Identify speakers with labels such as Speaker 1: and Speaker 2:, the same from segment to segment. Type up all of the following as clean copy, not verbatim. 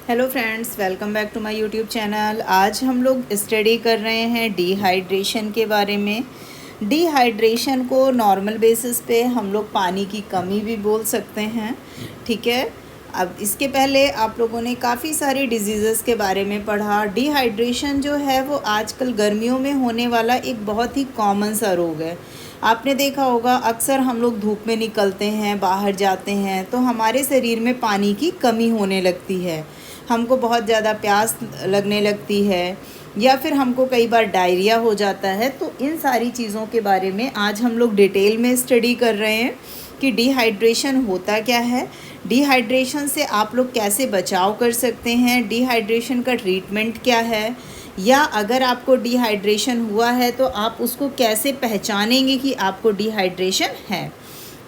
Speaker 1: Hello friends, welcome back to my YouTube channel. आज हम लोग स्टडी कर रहे हैं डिहाइड्रेशन के बारे में। डिहाइड्रेशन को नॉर्मल बेसिस पे हम लोग पानी की कमी भी बोल सकते हैं, ठीक है। अब इसके पहले आप लोगों ने काफ़ी सारी डिजीज़ेस के बारे में पढ़ा। डिहाइड्रेशन जो है वो आजकल गर्मियों में होने वाला एक बहुत ही कॉमन सा रोग है। आपने देखा होगा, अक्सर हम लोग धूप में निकलते हैं, बाहर जाते हैं तो हमारे शरीर में पानी की कमी होने लगती है। हमको बहुत ज़्यादा प्यास लगने लगती है या फिर हमको कई बार डायरिया हो जाता है। तो इन सारी चीज़ों के बारे में आज हम लोग डिटेल में स्टडी कर रहे हैं कि डिहाइड्रेशन होता क्या है, डिहाइड्रेशन से आप लोग कैसे बचाव कर सकते हैं, डिहाइड्रेशन का ट्रीटमेंट क्या है, या अगर आपको डिहाइड्रेशन हुआ है तो आप उसको कैसे पहचानेंगे कि आपको डिहाइड्रेशन है,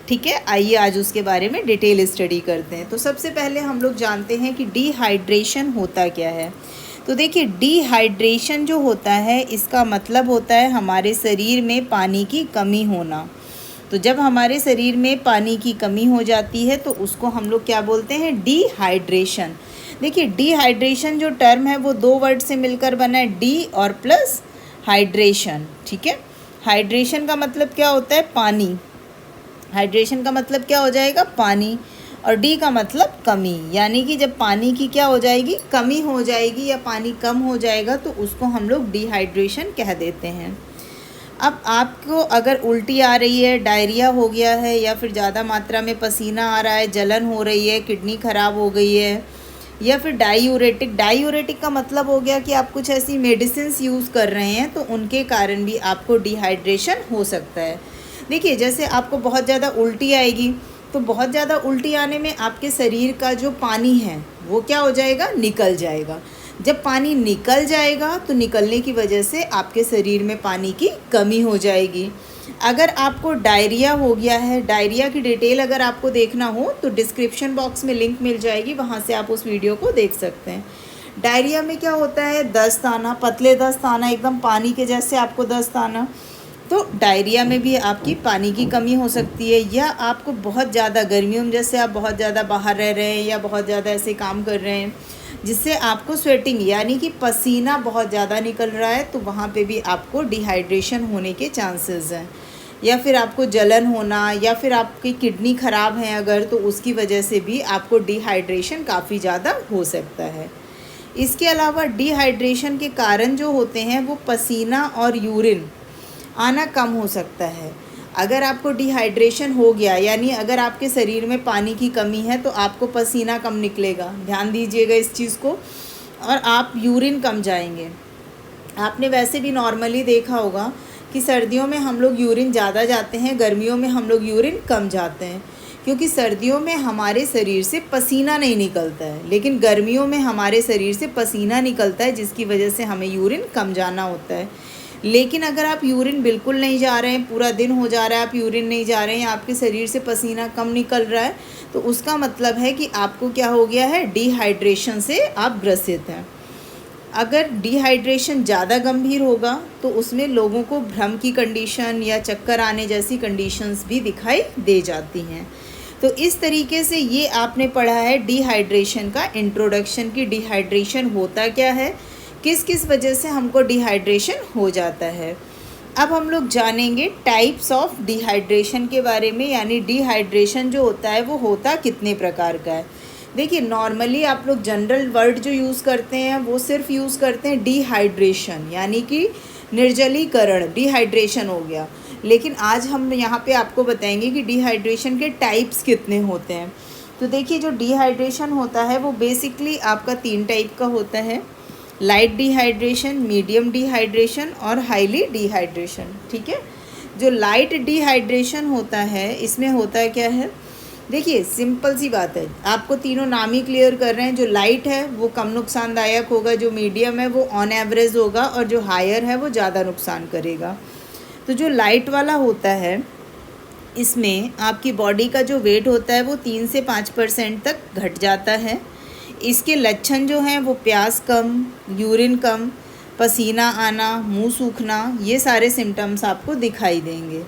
Speaker 1: ठीक है। आइए आज उसके बारे में डिटेल स्टडी करते हैं। तो सबसे पहले हम लोग जानते हैं कि डिहाइड्रेशन होता क्या है। तो देखिए, डिहाइड्रेशन जो होता है इसका मतलब होता है हमारे शरीर में पानी की कमी होना। तो जब हमारे शरीर में पानी की कमी हो जाती है तो उसको हम लोग क्या बोलते हैं, डिहाइड्रेशन। देखिए, डिहाइड्रेशन जो टर्म है वो दो वर्ड से मिलकर बना है, डी और प्लस हाइड्रेशन, ठीक है। हाइड्रेशन का मतलब क्या होता है, पानी। हाइड्रेशन का मतलब क्या हो जाएगा, पानी। और डी का मतलब कमी, यानी कि जब पानी की क्या हो जाएगी, कमी हो जाएगी या पानी कम हो जाएगा तो उसको हम लोग डिहाइड्रेशन कह देते हैं। अब आपको अगर उल्टी आ रही है, डायरिया हो गया है या फिर ज़्यादा मात्रा में पसीना आ रहा है, जलन हो रही है, किडनी ख़राब हो गई है, या फिर डायूरेटिक का मतलब हो गया कि आप कुछ ऐसी मेडिसिन्स यूज़ कर रहे हैं तो उनके कारण भी आपको डिहाइड्रेशन हो सकता है। देखिए, जैसे आपको बहुत ज़्यादा उल्टी आएगी तो बहुत ज़्यादा उल्टी आने में आपके शरीर का जो पानी है वो क्या हो जाएगा, निकल जाएगा। जब पानी निकल जाएगा तो निकलने की वजह से आपके शरीर में पानी की कमी हो जाएगी। अगर आपको डायरिया हो गया है, डायरिया की डिटेल अगर आपको देखना हो तो डिस्क्रिप्शन बॉक्स में लिंक मिल जाएगी, वहाँ से आप उस वीडियो को देख सकते हैं। डायरिया में क्या होता है, दस्त आना, पतले दस्त आना, एकदम पानी के जैसे आपको दस्त आना। तो डायरिया में भी आपकी पानी की कमी हो सकती है। या आपको बहुत ज़्यादा गर्मियों में, जैसे आप बहुत ज़्यादा बाहर रह रहे हैं या बहुत ज़्यादा ऐसे काम कर रहे हैं जिससे आपको स्वेटिंग यानी कि पसीना बहुत ज़्यादा निकल रहा है, तो वहाँ पे भी आपको डिहाइड्रेशन होने के चांसेस हैं। या फिर आपको जलन होना, या फिर आपकी किडनी ख़राब है अगर, तो उसकी वजह से भी आपको डिहाइड्रेशन काफ़ी ज़्यादा हो सकता है। इसके अलावा डिहाइड्रेशन के कारण जो होते हैं वो पसीना और यूरिन आना कम हो सकता है। अगर आपको डिहाइड्रेशन हो गया, यानी अगर आपके शरीर में पानी की कमी है तो आपको पसीना कम निकलेगा, ध्यान दीजिएगा इस चीज़ को, और आप यूरिन कम जाएंगे। आपने वैसे भी नॉर्मली देखा होगा कि सर्दियों में हम लोग यूरिन ज़्यादा जाते हैं, गर्मियों में हम लोग यूरिन कम जाते हैं, क्योंकि सर्दियों में हमारे शरीर से पसीना नहीं निकलता है, लेकिन गर्मियों में हमारे शरीर से पसीना निकलता है, जिसकी वजह से हमें यूरिन कम जाना होता है। लेकिन अगर आप यूरिन बिल्कुल नहीं जा रहे हैं, पूरा दिन हो जा रहा है आप यूरिन नहीं जा रहे हैं, या आपके शरीर से पसीना कम निकल रहा है, तो उसका मतलब है कि आपको क्या हो गया है, डिहाइड्रेशन से आप ग्रसित हैं। अगर डिहाइड्रेशन ज़्यादा गंभीर होगा तो उसमें लोगों को भ्रम की कंडीशन या चक्कर आने जैसी कंडीशंस भी दिखाई दे जाती हैं। तो इस तरीके से ये आपने पढ़ा है डिहाइड्रेशन का इंट्रोडक्शन, की डिहाइड्रेशन होता क्या है, किस किस वजह से हमको डिहाइड्रेशन हो जाता है। अब हम लोग जानेंगे टाइप्स ऑफ डिहाइड्रेशन के बारे में, यानी डिहाइड्रेशन जो होता है वो होता कितने प्रकार का है। देखिए, नॉर्मली आप लोग जनरल वर्ड जो यूज़ करते हैं वो सिर्फ यूज़ करते हैं डिहाइड्रेशन, यानी कि निर्जलीकरण, डिहाइड्रेशन हो गया। लेकिन आज हम यहाँ पे आपको बताएंगे कि डिहाइड्रेशन के टाइप्स कितने होते हैं। तो देखिए, जो डिहाइड्रेशन होता है वो बेसिकली आपका 3 टाइप का होता है, लाइट डिहाइड्रेशन, मीडियम डिहाइड्रेशन और हाईली डिहाइड्रेशन, ठीक है। जो लाइट डिहाइड्रेशन होता है इसमें होता क्या है, देखिए सिंपल सी बात है, आपको तीनों नाम ही क्लियर कर रहे हैं। जो लाइट है वो कम नुकसानदायक होगा, जो मीडियम है वो ऑन एवरेज होगा, और जो हायर है वो ज़्यादा नुकसान करेगा। तो जो लाइट वाला होता है इसमें आपकी बॉडी का जो वेट होता है वो 3 से 5% तक घट जाता है। इसके लक्षण जो हैं वो प्यास कम, यूरिन कम, पसीना आना, मुंह सूखना, ये सारे सिम्टम्स आपको दिखाई देंगे।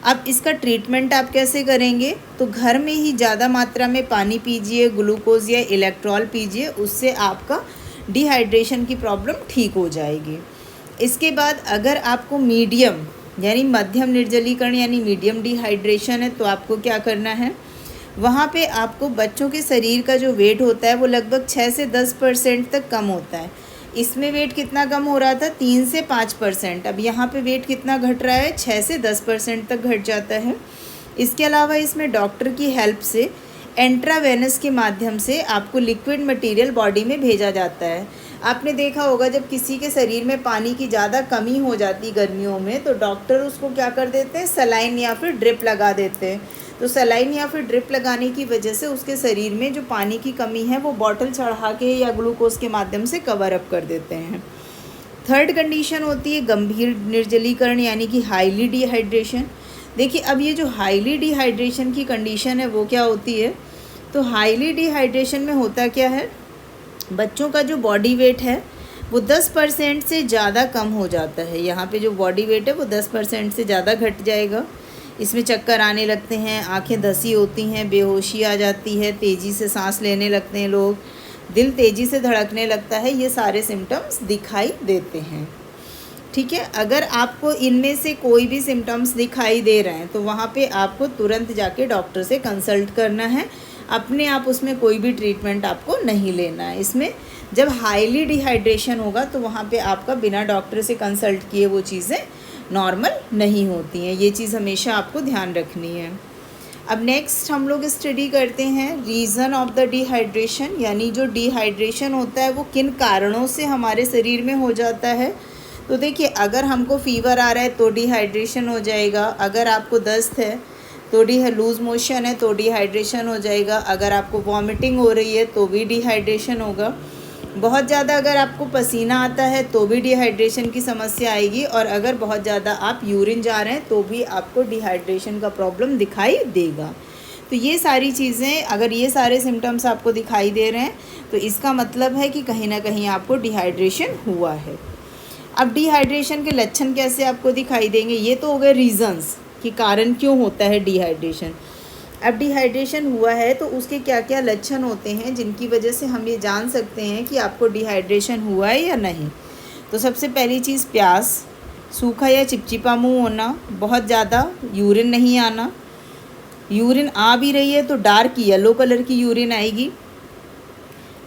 Speaker 1: अब इसका ट्रीटमेंट आप कैसे करेंगे? तो घर में ही ज़्यादा मात्रा में पानी पीजिए, ग्लूकोज या इलेक्ट्रॉल पीजिए, उससे आपका डिहाइड्रेशन की प्रॉब्लम ठीक हो जाएगी। इसके बाद अगर आपको मीडियम यानी मध्यम निर्जलीकरण यानी मीडियम डिहाइड्रेशन है, तो आपको क्या करना है, वहाँ पे आपको बच्चों के शरीर का जो वेट होता है वो लगभग 6 से 10% तक कम होता है। इसमें वेट कितना कम हो रहा था? 3 से 5%। अब यहाँ पे वेट कितना घट रहा है? 6 से 10% तक घट जाता है। इसके अलावा इसमें डॉक्टर की हेल्प से इंट्रावेनस के माध्यम से आपको लिक्विड मटेरियल बॉडी में भेजा जाता है। आपने देखा होगा जब किसी के शरीर में पानी की ज़्यादा कमी हो जाती गर्मियों में, तो डॉक्टर उसको क्या कर देते हैं, सलाइन या फिर ड्रिप लगा देते हैं। तो सलाइन या फिर ड्रिप लगाने की वजह से उसके शरीर में जो पानी की कमी है वो बॉटल चढ़ा के या ग्लूकोज के माध्यम से कवर अप कर देते हैं। थर्ड कंडीशन होती है गंभीर निर्जलीकरण यानी कि हाईली डिहाइड्रेशन। देखिए अब ये जो हाईली डिहाइड्रेशन की कंडीशन है वो क्या होती है? तो हाईली डिहाइड्रेशन में होता क्या है, बच्चों का जो बॉडी वेट है वो 10% से ज़्यादा कम हो जाता है। यहाँ पे जो बॉडी वेट है वो 10% से ज़्यादा घट जाएगा। इसमें चक्कर आने लगते हैं, आंखें धसी होती हैं, बेहोशी आ जाती है, तेज़ी से सांस लेने लगते हैं लोग, दिल तेज़ी से धड़कने लगता है, ये सारे सिम्टम्स दिखाई देते हैं। ठीक है, अगर आपको इनमें से कोई भी सिम्टम्स दिखाई दे रहे हैं तो वहाँ पे आपको तुरंत जाके डॉक्टर से कंसल्ट करना है। अपने आप उसमें कोई भी ट्रीटमेंट आपको नहीं लेना है। इसमें जब हाईली डिहाइड्रेशन होगा तो वहाँ पे आपका बिना डॉक्टर से कंसल्ट किए वो चीज़ें नॉर्मल नहीं होती हैं। ये चीज़ हमेशा आपको ध्यान रखनी है। अब नेक्स्ट हम लोग स्टडी करते हैं रीज़न ऑफ द डिहाइड्रेशन, यानी जो डिहाइड्रेशन होता है वो किन कारणों से हमारे शरीर में हो जाता है। तो देखिए अगर हमको फीवर आ रहा है तो डिहाइड्रेशन हो जाएगा, अगर आपको दस्त है तो लूज़ मोशन है तो डिहाइड्रेशन हो जाएगा, अगर आपको वॉमिटिंग हो रही है तो भी डिहाइड्रेशन होगा, बहुत ज़्यादा अगर आपको पसीना आता है तो भी डिहाइड्रेशन की समस्या आएगी, और अगर बहुत ज़्यादा आप यूरिन जा रहे हैं तो भी आपको डिहाइड्रेशन का प्रॉब्लम दिखाई देगा। तो ये सारी चीज़ें, अगर ये सारे सिम्टम्स आपको दिखाई दे रहे हैं तो इसका मतलब है कि कहीं ना कहीं आपको डिहाइड्रेशन हुआ है। अब डिहाइड्रेशन के लक्षण कैसे आपको दिखाई देंगे? ये तो हो गए रीज़न्स कि कारण क्यों होता है डिहाइड्रेशन। अब डिहाइड्रेशन हुआ है तो उसके क्या क्या लक्षण होते हैं जिनकी वजह से हम ये जान सकते हैं कि आपको डिहाइड्रेशन हुआ है या नहीं। तो सबसे पहली चीज़ प्यास, सूखा या चिपचिपा मुंह होना, बहुत ज़्यादा यूरिन नहीं आना, यूरिन आ भी रही है तो डार्क येलो कलर की यूरिन आएगी,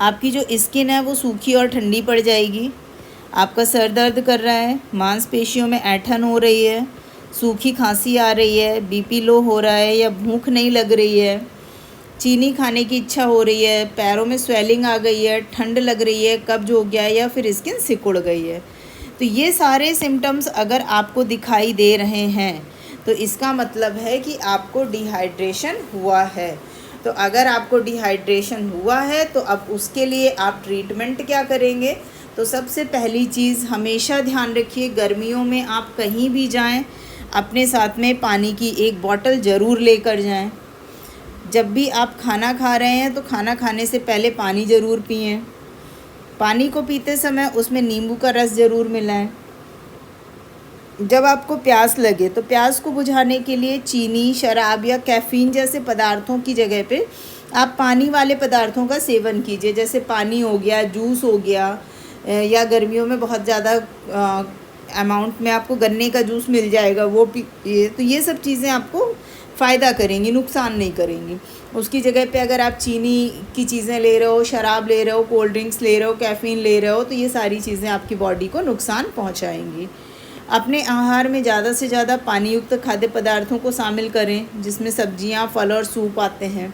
Speaker 1: आपकी जो स्किन है वो सूखी और ठंडी पड़ जाएगी, आपका सर दर्द कर रहा है, मांसपेशियों में ऐंठन हो रही है, सूखी खांसी आ रही है, बीपी लो हो रहा है या भूख नहीं लग रही है, चीनी खाने की इच्छा हो रही है, पैरों में स्वेलिंग आ गई है, ठंड लग रही है, कब्ज हो गया है या फिर स्किन सिकुड़ गई है। तो ये सारे सिम्टम्स अगर आपको दिखाई दे रहे हैं तो इसका मतलब है कि आपको डिहाइड्रेशन हुआ है। तो अगर आपको डिहाइड्रेशन हुआ है तो अब उसके लिए आप ट्रीटमेंट क्या करेंगे? तो सबसे पहली चीज़ हमेशा ध्यान रखिए, गर्मियों में आप कहीं भी जाएं अपने साथ में पानी की एक बॉटल ज़रूर लेकर जाएं। जब भी आप खाना खा रहे हैं तो खाना खाने से पहले पानी ज़रूर पिएं। पानी को पीते समय उसमें नींबू का रस ज़रूर मिलाएं। जब आपको प्यास लगे तो प्यास को बुझाने के लिए चीनी, शराब या कैफ़ीन जैसे पदार्थों की जगह पे आप पानी वाले पदार्थों का सेवन कीजिए, जैसे पानी हो गया, जूस हो गया, या गर्मियों में बहुत ज़्यादा अमाउंट में आपको गन्ने का जूस मिल जाएगा, वो पीजिए। तो ये सब चीज़ें आपको फ़ायदा करेंगी, नुकसान नहीं करेंगी। उसकी जगह पे अगर आप चीनी की चीज़ें ले रहे हो, शराब ले रहे हो, कोल्ड ड्रिंक्स ले रहे हो, कैफ़ीन ले रहे हो, तो ये सारी चीज़ें आपकी बॉडी को नुकसान पहुँचाएँगी। अपने आहार में ज़्यादा से ज़्यादा पानी युक्त खाद्य पदार्थों को शामिल करें, जिसमें सब्जियां, फल और सूप आते हैं।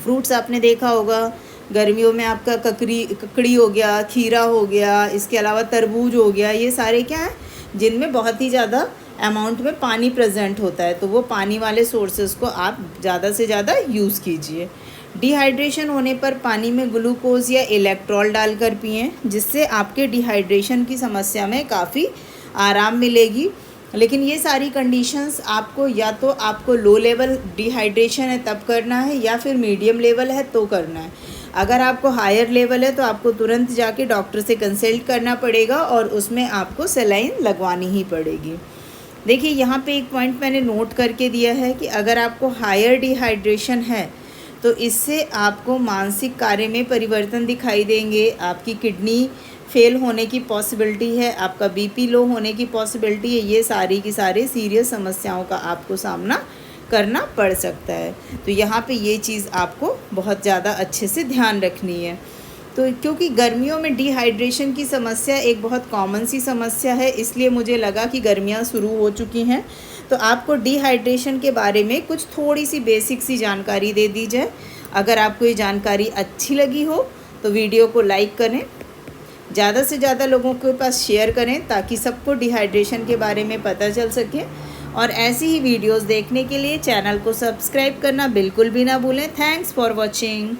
Speaker 1: फ्रूट्स आपने देखा होगा गर्मियों में आपका ककड़ी हो गया, खीरा हो गया, इसके अलावा तरबूज हो गया, ये सारे क्या हैं जिनमें बहुत ही ज़्यादा अमाउंट में पानी प्रेजेंट होता है। तो वो पानी वाले सोर्सेज को आप ज़्यादा से ज़्यादा यूज़ कीजिए। डिहाइड्रेशन होने पर पानी में ग्लूकोज या इलेक्ट्रॉल डालकर पिएं, जिससे आपके डिहाइड्रेशन की समस्या में काफ़ी आराम मिलेगी। लेकिन ये सारी कंडीशंस आपको या तो आपको लो लेवल डिहाइड्रेशन है तब करना है, या फिर मीडियम लेवल है तो करना है। अगर आपको हायर लेवल है तो आपको तुरंत जाके डॉक्टर से कंसल्ट करना पड़ेगा और उसमें आपको सलाइन लगवानी ही पड़ेगी। देखिए यहाँ पे एक पॉइंट मैंने नोट करके दिया है कि अगर आपको हायर डिहाइड्रेशन है तो इससे आपको मानसिक कार्य में परिवर्तन दिखाई देंगे, आपकी किडनी फेल होने की पॉसिबिलिटी है, आपका बीपी लो होने की पॉसिबिलिटी है। ये सारी की सारी सीरियस समस्याओं का आपको सामना करना पड़ सकता है। तो यहाँ पे ये चीज़ आपको बहुत ज़्यादा अच्छे से ध्यान रखनी है। तो क्योंकि गर्मियों में डिहाइड्रेशन की समस्या एक बहुत कॉमन सी समस्या है, इसलिए मुझे लगा कि गर्मियाँ शुरू हो चुकी हैं तो आपको डिहाइड्रेशन के बारे में कुछ थोड़ी सी बेसिक सी जानकारी दे दी जाए। अगर आपको ये जानकारी अच्छी लगी हो तो वीडियो को लाइक करें, ज़्यादा से ज़्यादा लोगों के पास शेयर करें ताकि सबको डिहाइड्रेशन के बारे में पता चल सके। और ऐसी ही वीडियोस देखने के लिए चैनल को सब्सक्राइब करना बिल्कुल भी ना भूलें। Thanks for watching.